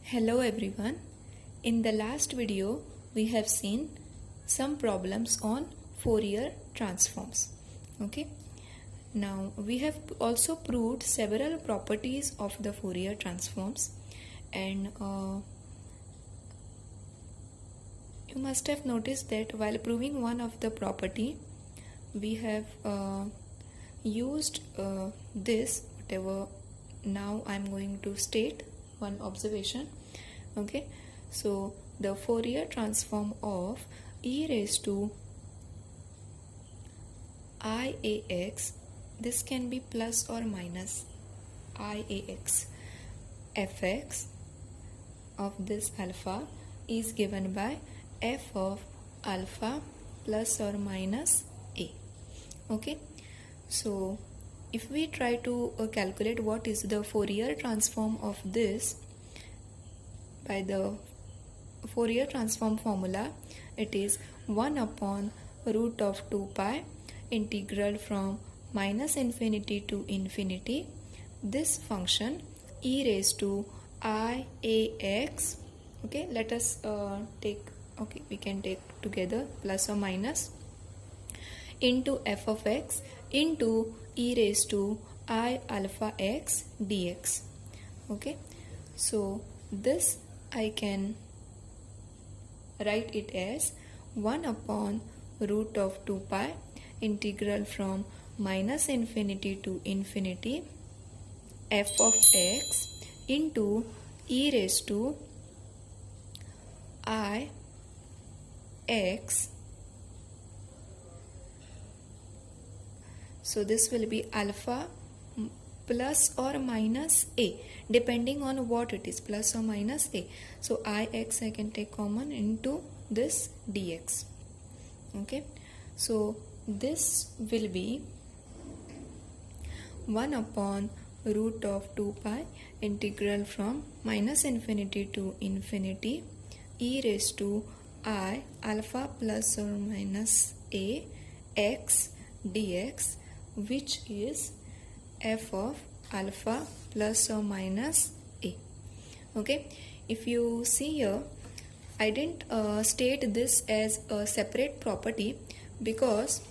Hello everyone. In the last video, we have seen some problems on Fourier transforms. Okay. Now we have also proved several properties of the Fourier transforms, and you must have noticed that while proving one of the property, we have used this whatever now I am going to state one observation. Okay, so the Fourier transform of e raised to IAX, this can be plus or minus IAX fx of this alpha is given by f of alpha plus or minus a. Okay, so if we try to calculate what is the Fourier transform of this by the Fourier transform formula, it is 1 upon root of 2 pi integral from minus infinity to infinity this function e raised to IAX. Okay, let us we can take together plus or minus into f of x into e raised to I alpha x dx. Okay, so this I can write it as 1 upon root of 2 pi integral from minus infinity to infinity f of x into e raised to I x. So this will be alpha plus or minus a, depending on what it is, plus or minus a. So ix I can take common into this dx. Okay, so this will be 1 upon root of 2 pi integral from minus infinity to infinity e raised to I alpha plus or minus a x dx, which is f of alpha plus or minus a. Okay, if you see here, I didn't state this as a separate property because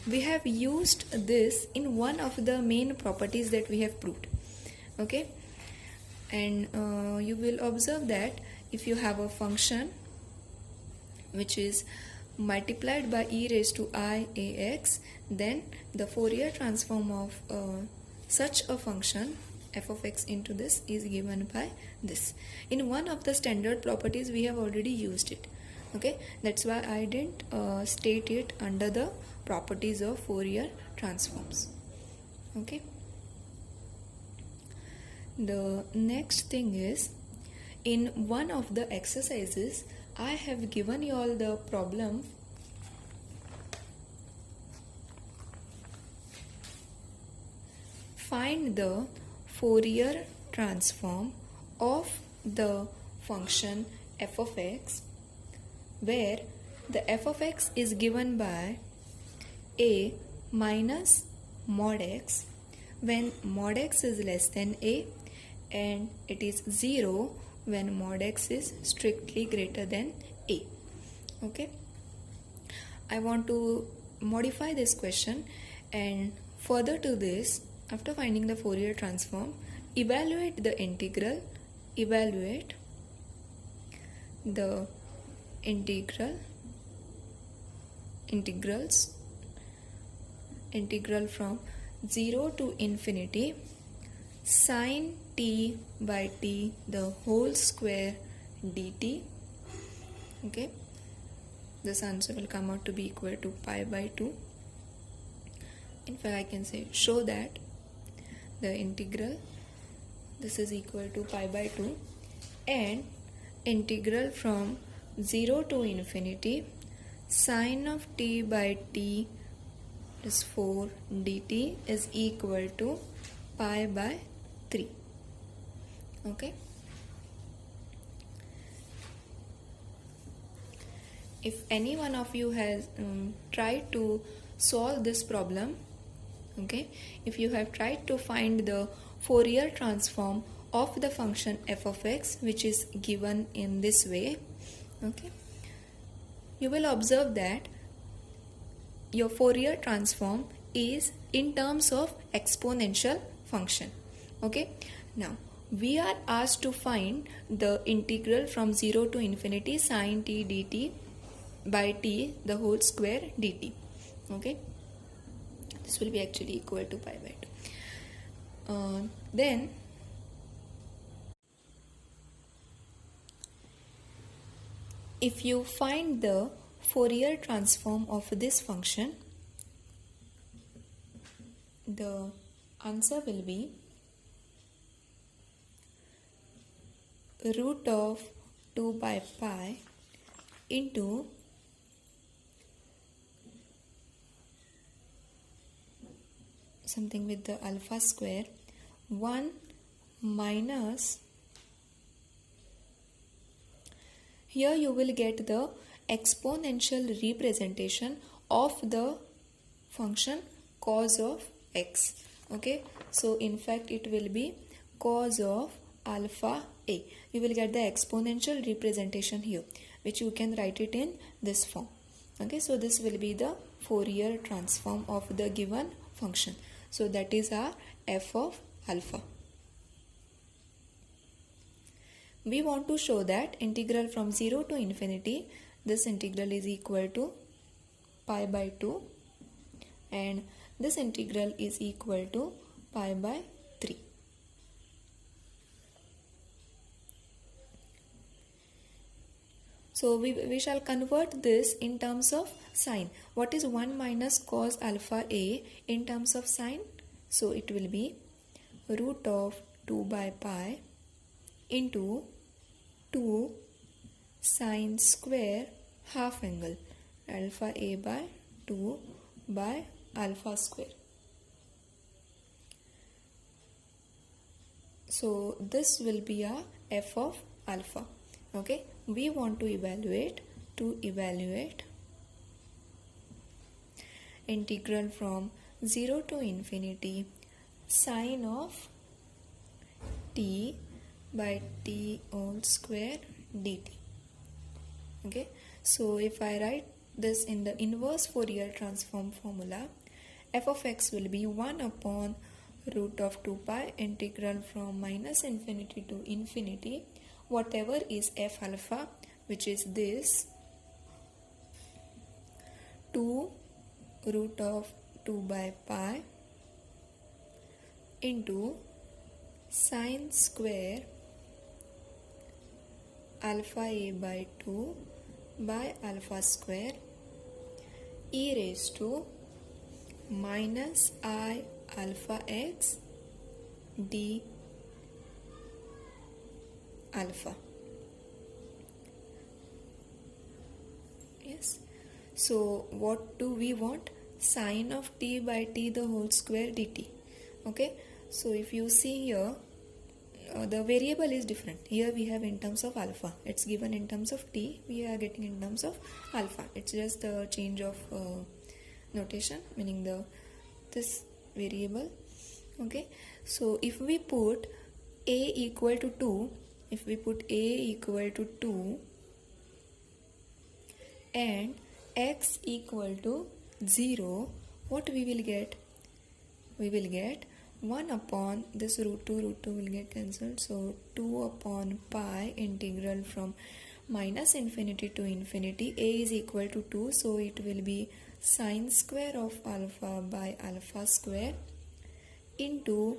we have used this in one of the main properties that we have proved. Okay, and you will observe that if you have a function which is multiplied by e raised to IAX, then the Fourier transform of such a function f of x into this is given by this. In one of the standard properties we have already used it. Okay, that's why I didn't state it under the properties of Fourier transforms. Okay, the next thing is, in one of the exercises I have given you all the problem find the Fourier transform of the function f of x, where the f of x is given by a minus mod x when mod x is less than a, and it is 0 when mod x is strictly greater than a. Okay, I want to modify this question, and further to this, after finding the Fourier transform, evaluate the integral, evaluate the integral from 0 to infinity sin t by t the whole square dt. Okay, this answer will come out to be equal to pi by 2. In fact, I can say show that the integral this is equal to pi by 2, and integral from 0 to infinity sin of t by t is 4 dt is equal to pi by 3. Okay, if any one of you has tried to solve this problem, okay, if you have tried to find the Fourier transform of the function f of x, which is given in this way. Okay, you will observe that your Fourier transform is in terms of exponential function. Okay, now we are asked to find the integral from 0 to infinity sine t dt by t the whole square dt. Okay, this will be actually equal to pi by 2. Then if you find the Fourier transform of this function, the answer will be root of 2 by pi into something with the alpha square 1 minus, here you will get the exponential representation of the function cos of x. Okay, so in fact it will be cos of alpha a. You will get the exponential representation here, which you can write it in this form. Okay, so this will be the Fourier transform of the given function. So that is our f of alpha. We want to show that integral from 0 to infinity, this integral is equal to pi by 2 and this integral is equal to pi by 3. So we shall convert this in terms of sine. What is 1 minus cos alpha a in terms of sine? So it will be root of 2 by pi into 2 sine square half angle alpha a by 2 by alpha square. So this will be a f of alpha. Okay, we want to evaluate integral from 0 to infinity sine of t by t whole square dt. Okay, so if I write this in the inverse Fourier transform formula, f of x will be 1 upon root of 2 pi integral from minus infinity to infinity whatever is f alpha, which is this 2 root of 2 by pi into sine square alpha a by 2 by alpha square e raised to minus I alpha x d alpha. Yes, so what do we want? Sine of t by t the whole square dt. Okay, so if you see here, the variable is different. Here we have in terms of alpha, it's given in terms of t, we are getting in terms of alpha. It's just the change of notation, meaning this variable. Okay, so if we put a equal to 2, if we put a equal to 2 and x equal to 0, what we will get? We will get 1 upon this root 2 will get cancelled, so 2 upon pi integral from minus infinity to infinity. A is equal to 2, so it will be sine square of alpha by alpha square into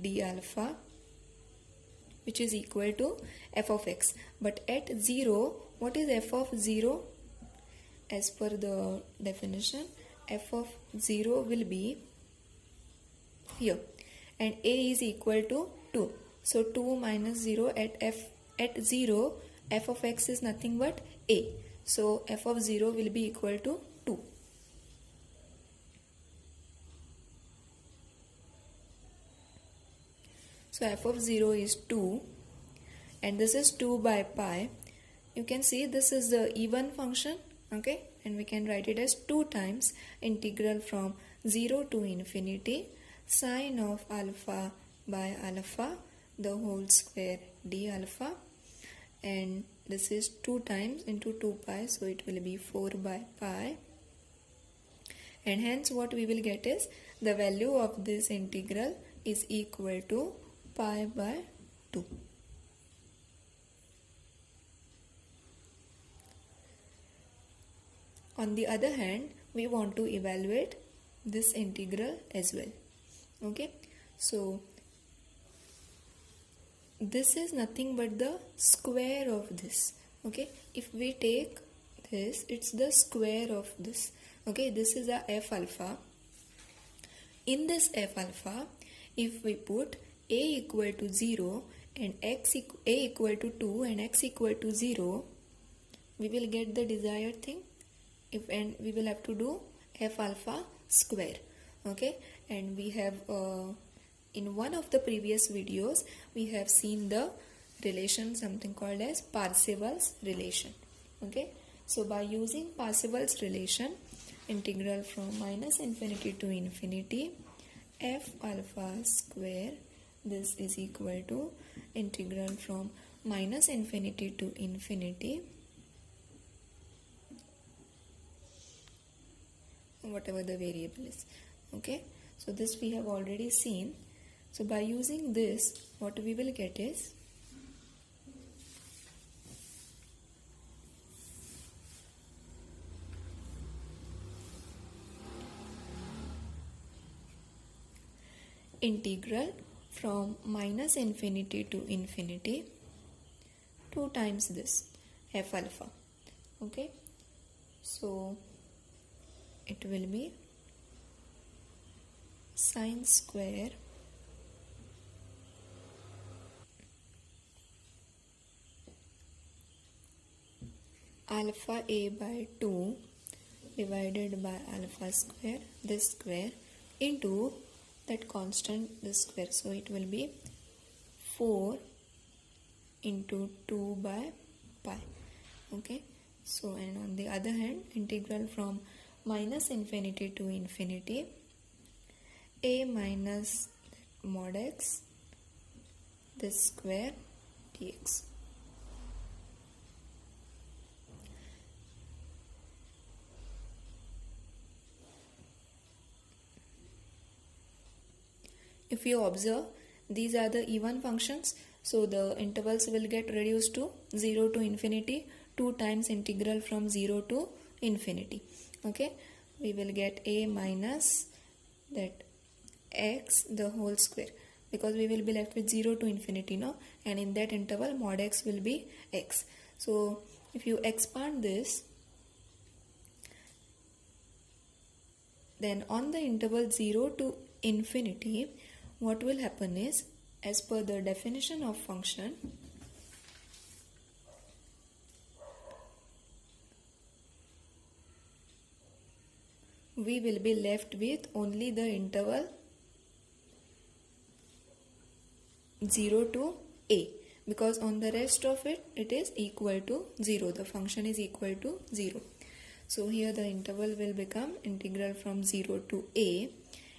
d alpha, which is equal to f of x. But at 0, what is f of 0? As per the definition, f of 0 will be here, and a is equal to 2. So 2 minus 0 at 0, f of x is nothing but a. So f of 0 will be equal to 2. So f of 0 is 2 and this is 2 by pi. You can see this is the even function, okay, and we can write it as 2 times integral from 0 to infinity sine of alpha by alpha the whole square d alpha, and this is 2 times into 2 pi, so it will be 4 by pi, and hence what we will get is the value of this integral is equal to pi by 2. On the other hand, we want to evaluate this integral as well. Okay, so this is nothing but the square of this. Okay, if we take this, it's the square of this. Okay, this is a f alpha. In this f alpha, if we put a equal to 0 and a equal to 2 and x equal to 0, we will get the desired thing. And we will have to do f alpha square. Okay, and we have in one of the previous videos we have seen the relation, something called as Parseval's relation. Okay, so by using Parseval's relation, integral from minus infinity to infinity f alpha square, this is equal to integral from minus infinity to infinity whatever the variable is. Okay, so this we have already seen. So by using this, what we will get is integral from minus infinity to infinity 2 times this f alpha. Okay, so it will be sine square alpha a by 2 divided by alpha square, this square, into that constant, this square. So it will be 4 into 2 by pi. Okay, so and on the other hand, integral from minus infinity to infinity a minus mod x, this square dx. If you observe, these are the even functions, so the intervals will get reduced to 0 to infinity 2 times integral from 0 to infinity. Okay, we will get a minus that x the whole square, because we will be left with 0 to infinity now, and in that interval mod x will be x. So if you expand this, then on the interval 0 to infinity, what will happen is, as per the definition of function, we will be left with only the interval 0 to a, because on the rest of it, it is equal to 0. The function is equal to 0. So here the interval will become integral from 0 to a,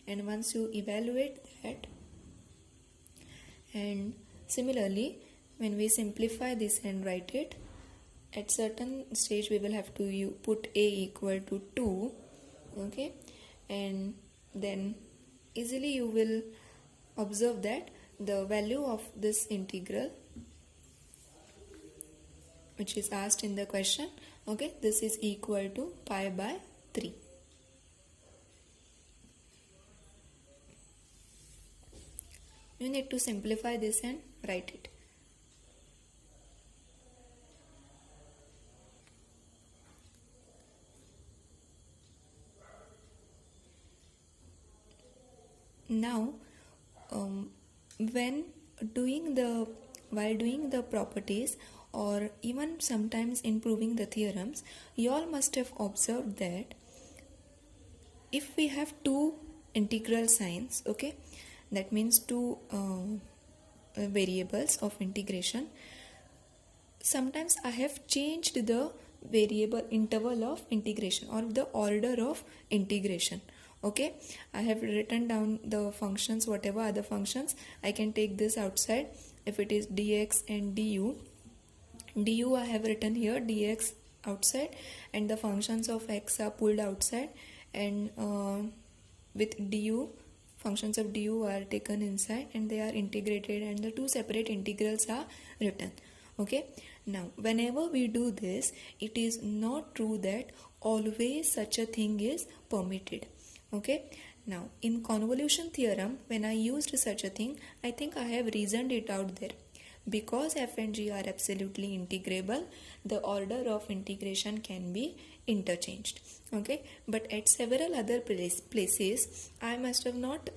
and once you evaluate that, and similarly when we simplify this and write it, at certain stage we will have to put a equal to 2. Okay, and then easily you will observe that the value of this integral, which is asked in the question, okay, this is equal to pi by 3. You need to simplify this and write it. Now, while doing the properties, or even sometimes in proving the theorems, you all must have observed that if we have two integral signs, okay, that means two variables of integration, sometimes I have changed the variable interval of integration or the order of integration. Okay, I have written down the functions, whatever other functions, I can take this outside if it is dx and du I have written here dx outside, and the functions of x are pulled outside, and with du functions of du are taken inside and they are integrated, and the two separate integrals are written. Okay, now whenever we do this, it is not true that always such a thing is permitted. Okay, now in convolution theorem, when I used such a thing, I think I have reasoned it out there. Because f and g are absolutely integrable, the order of integration can be interchanged. Okay, but at several other places I must have not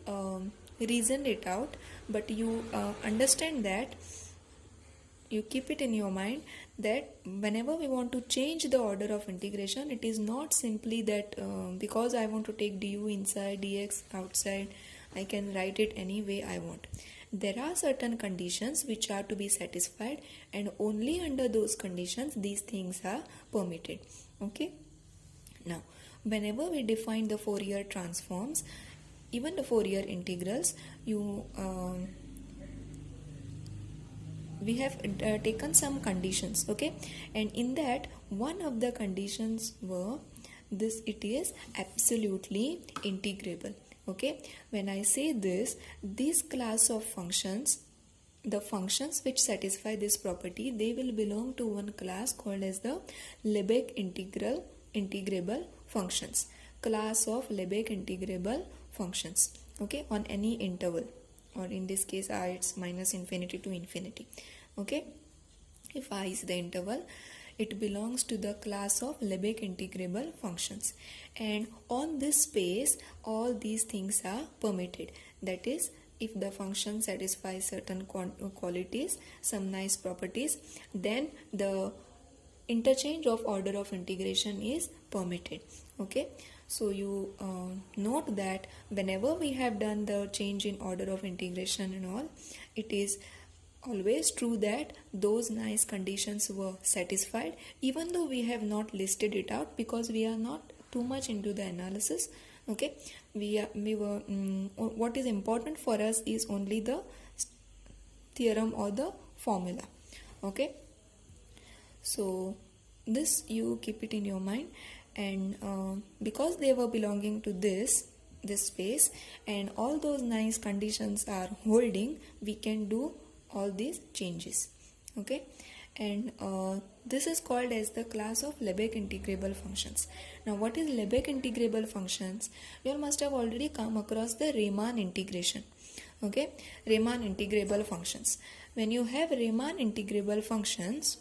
reasoned it out, but you understand that, you keep it in your mind that whenever we want to change the order of integration, it is not simply that because I want to take du inside, dx outside, I can write it any way I want. There are certain conditions which are to be satisfied, and only under those conditions these things are permitted. Okay, now whenever we define the Fourier transforms, even the Fourier integrals, we have taken some conditions. Okay, and in that one of the conditions were this: it is absolutely integrable. Okay, when I say this class of functions, the functions which satisfy this property, they will belong to one class called as the Lebesgue integrable functions, class of Lebesgue integrable functions. Okay, on any interval, or in this case it's minus infinity to infinity. Okay, if I is the interval, it belongs to the class of Lebesgue integrable functions, and on this space all these things are permitted. That is, if the function satisfies certain qualities, some nice properties, then the interchange of order of integration is permitted. Okay, so you note that whenever we have done the change in order of integration and all, it is always true that those nice conditions were satisfied, even though we have not listed it out because we are not too much into the analysis. Okay, what is important for us is only the theorem or the formula. Okay, so this you keep it in your mind, and because they were belonging to this space and all those nice conditions are holding, we can do all these changes. Okay, and this is called as the class of Lebesgue integrable functions. Now what is Lebesgue integrable functions? You all must have already come across the Riemann integration. Okay, Riemann integrable functions. When you have Riemann integrable functions,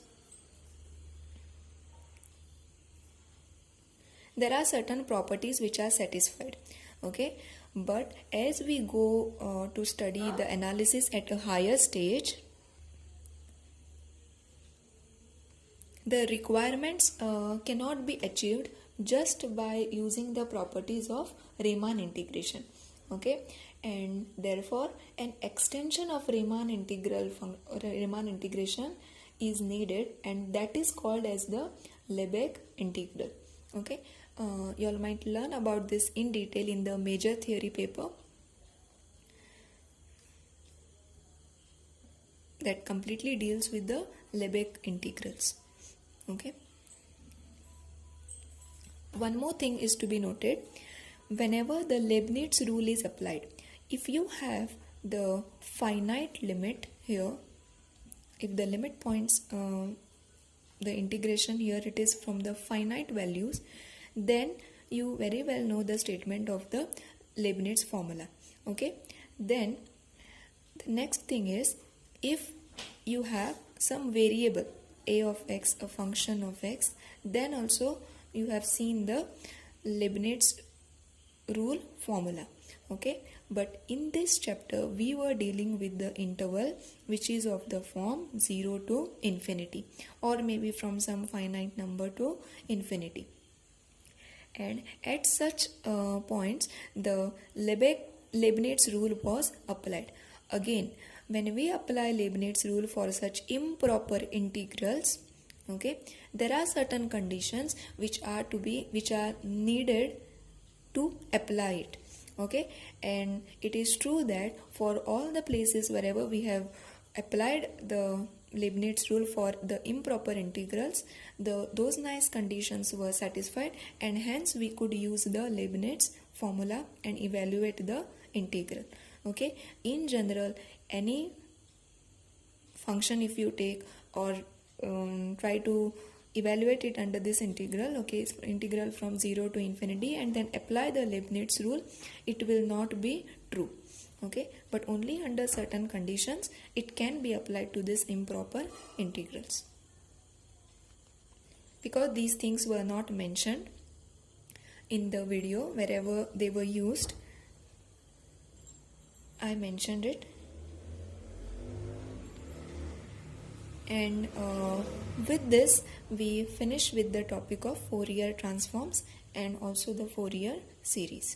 there are certain properties which are satisfied. Okay, but as we go to study the analysis at a higher stage, the requirements cannot be achieved just by using the properties of Riemann integration. Okay, and therefore an extension of Riemann integration is needed, and that is called as the Lebesgue integral. Okay, you all might learn about this in detail in the major theory paper that completely deals with the Lebesgue integrals. Okay, one more thing is to be noted. Whenever the Leibniz rule is applied, if you have the finite limit here, if the limit points the integration here, it is from the finite values, then you very well know the statement of the Leibniz formula. Okay, then the next thing is, if you have some variable a of x, a function of x, then also you have seen the Leibniz rule formula. Okay, but in this chapter we were dealing with the interval which is of the form 0 to infinity, or maybe from some finite number to infinity, and at such points the Leibniz rule was applied. Again, when we apply Leibniz rule for such improper integrals, okay, there are certain conditions which are needed to apply it. Okay, and it is true that for all the places wherever we have applied the Leibniz rule for the improper integrals, those nice conditions were satisfied, and hence we could use the Leibniz formula and evaluate the integral. Okay, in general, any function if you take or try to evaluate it under this integral, okay, it's integral from 0 to infinity, and then apply the Leibniz rule, it will not be true. Okay, but only under certain conditions it can be applied to this improper integrals. Because these things were not mentioned in the video, wherever they were used, I mentioned it. And with this we finish with the topic of Fourier transforms and also the Fourier series.